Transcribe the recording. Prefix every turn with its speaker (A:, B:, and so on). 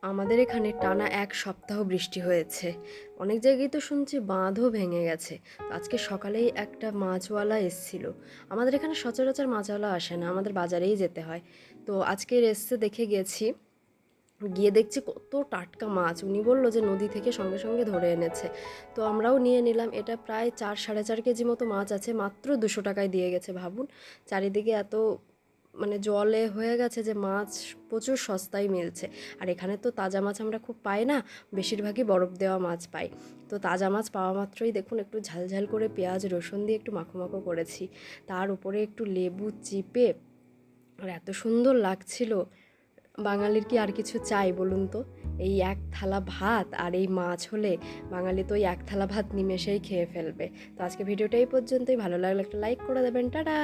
A: আমাদের এখানে টানা 1 সপ্তাহ বৃষ্টি হয়েছে। অনেক জায়গায় তো শুনছি বাঁধও ভেঙে গেছে। তো আজকে সকালেই একটা মাছওয়ালা এসছিল। আমাদের এখানে সচরাচর মাছওয়ালা আসে না, আমাদের বাজারেই যেতে হয়। তো আজকের এসছে দেখে গেছি, গিয়ে দেখছি কত টাটকা মাছ। উনি বললো যে নদী থেকে সঙ্গে সঙ্গে ধরে এনেছে। তো আমরাও নিয়ে নিলাম। এটা প্রায় 4-4.5 কেজি মতো মাছ আছে, মাত্র 200 টাকায় দিয়ে গেছে। ভাবুন, চারিদিকে এত মানে জলে হয়ে গেছে যে মাছ প্রচুর সস্তায় মিলছে। আর এখানে তো তাজা মাছ আমরা খুব পাই না, বেশিরভাগই বরফ দেওয়া মাছ পাই। তো তাজা মাছ পাওয়া মাত্রই দেখুন একটু ঝালঝাল করে পেঁয়াজ রসুন দিয়ে একটু মাখো মাখো করেছি, তার উপরে একটু লেবু চিপে, আর এত সুন্দর লাগছিল। বাঙালির কি আর কিছু চাই বলুন তো? এই এক থালা ভাত আর এই মাছ হলে বাঙালি তো ওই এক থালা ভাত নিমেষেই খেয়ে ফেলবে। তো আজকে ভিডিওটা এই পর্যন্তই। ভালো লাগলে একটা লাইক করে দেবেন। টাটা।